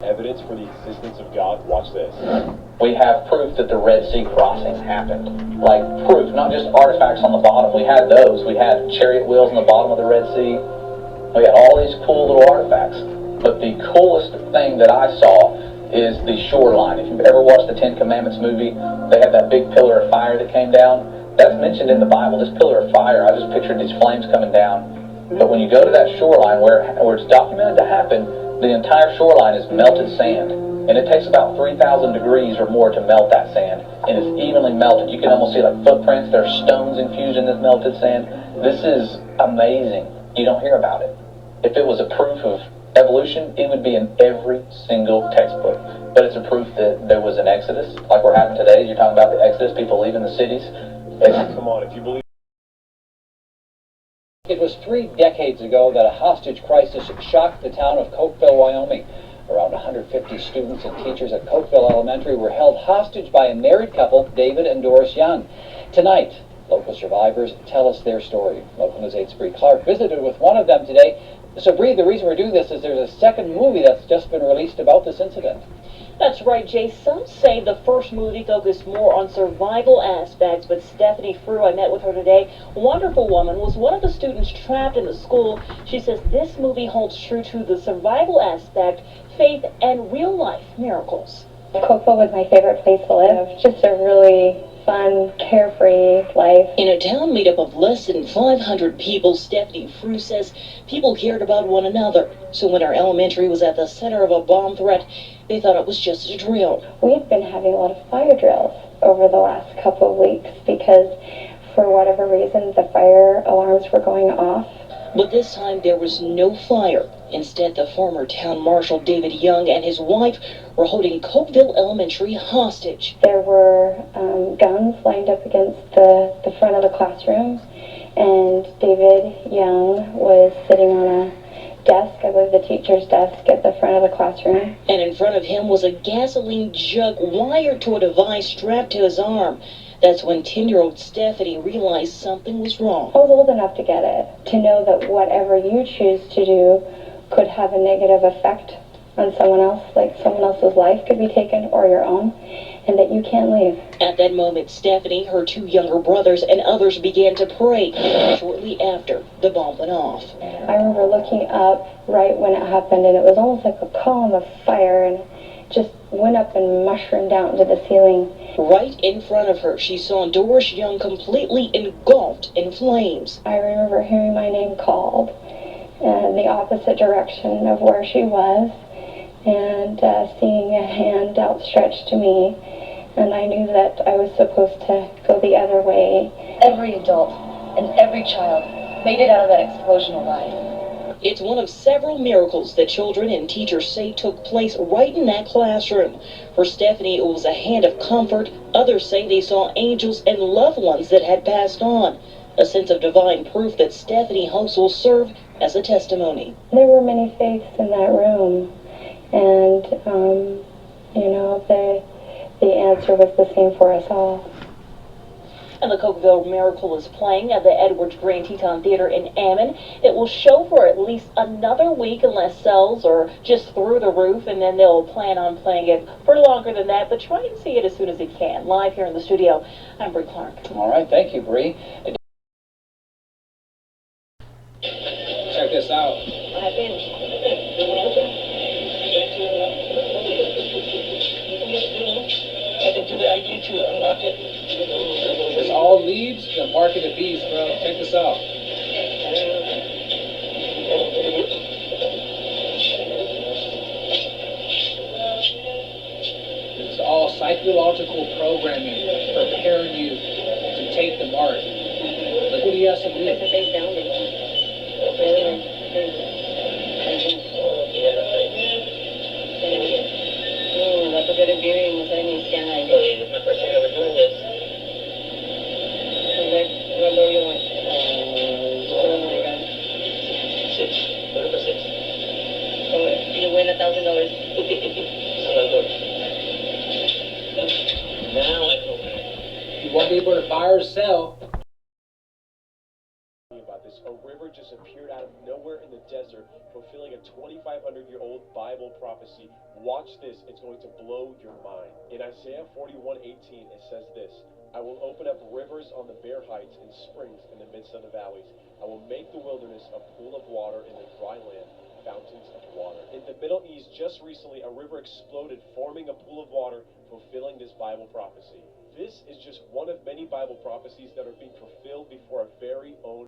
Evidence for the existence of God. Watch this. We have proof that the Red Sea crossing happened. Like proof, not just artifacts on the bottom. We had those. We had chariot wheels on the bottom of the Red Sea. We had all these cool little artifacts. But the coolest thing that I saw is the shoreline. If you've ever watched the Ten Commandments movie, they have that big pillar of fire that came down. That's mentioned in the Bible, this pillar of fire. I just pictured these flames coming down. But when you go to that shoreline where it's documented to happen, the entire shoreline is melted sand. And it takes about 3,000 degrees or more to melt that sand. And it's evenly melted. You can almost see like footprints. There's stones infused in this melted sand. This is amazing. You don't hear about it. If it was a proof of evolution, it would be in every single textbook. But it's a proof that there was an exodus, like we're having today. You're talking about the exodus, people leaving the cities. Come on, if you believe. It was 3 decades ago that a hostage crisis shocked the town of Cokeville, Wyoming. Around 150 students and teachers at Cokeville Elementary were held hostage by a married couple, David and Doris Young. Tonight, local survivors tell us their story. Local News 8's Bree Clark visited with one of them today. So Bree, the reason we're doing this is there's a second movie that's just been released about this incident. That's right, Jay. Some say the first movie focused more on survival aspects, but Stephanie Frew, I met with her today, wonderful woman, was one of the students trapped in the school. She says this movie holds true to the survival aspect, faith, and real-life miracles. Cokeville was my favorite place to live. Just a really fun, carefree life. In a town made up of less than 500 people, Stephanie Frew says people cared about one another. So when our elementary was at the center of a bomb threat, they thought it was just a drill. We had been having a lot of fire drills over the last couple of weeks because for whatever reason the fire alarms were going off. But this time there was no fire. Instead, the former town marshal David Young and his wife were holding Cokeville Elementary hostage. There were guns lined up against the front of the classroom, and David Young was sitting on a desk, I believe the teacher's desk at the front of the classroom. And in front of him was a gasoline jug wired to a device strapped to his arm. That's when 10-year-old Stephanie realized something was wrong. I was old enough to get it, to know that whatever you choose to do could have a negative effect on someone else, like someone else's life could be taken or your own, and that you can't leave. At that moment, Stephanie, her 2 younger brothers, and others began to pray. Shortly after, the bomb went off. I remember looking up right when it happened, and it was almost like a column of fire, and just went up and mushroomed down to the ceiling. Right in front of her, she saw Doris Young completely engulfed in flames. I remember hearing my name called in the opposite direction of where she was, and seeing a hand outstretched to me, and I knew that I was supposed to go the other way. Every adult and every child made it out of that explosion alive. It's one of several miracles that children and teachers say took place right in that classroom. For Stephanie, it was a hand of comfort. Others say they saw angels and loved ones that had passed on. A sense of divine proof that Stephanie hopes will serve as a testimony. There were many faiths in that room, and the answer was the same for us all. And the Cokeville Miracle is playing at the Edwards Grand Teton Theater in Ammon. It will show for at least another week unless sales are just through the roof, and then they'll plan on playing it for longer than that, but try and see it as soon as you can. Live here in the studio, I'm Bree Clark. All right, thank you, Bree. Check this out. This all leads to the mark of the beast, bro. Check this out. It's all psychological programming preparing you to take the mark. Look what he has to do. That's a good viewing with any scan ID. It's my first time ever doing this. What number you want? What number you got? 6. What number 6? You win $1,000. Now I can open it. You won't be able to buy or sell. about this. A river just appeared out of nowhere in the desert, fulfilling a 2,500-year-old Bible prophecy. Watch this. It's going to blow your mind. In Isaiah 41:18, it says this: I will open up rivers on the bare heights and springs in the midst of the valleys. I will make the wilderness a pool of water in the dry land, fountains of water. In the Middle East, just recently, a river exploded, forming a pool of water, fulfilling this Bible prophecy. This is just one of many Bible prophecies that are being fulfilled before our very own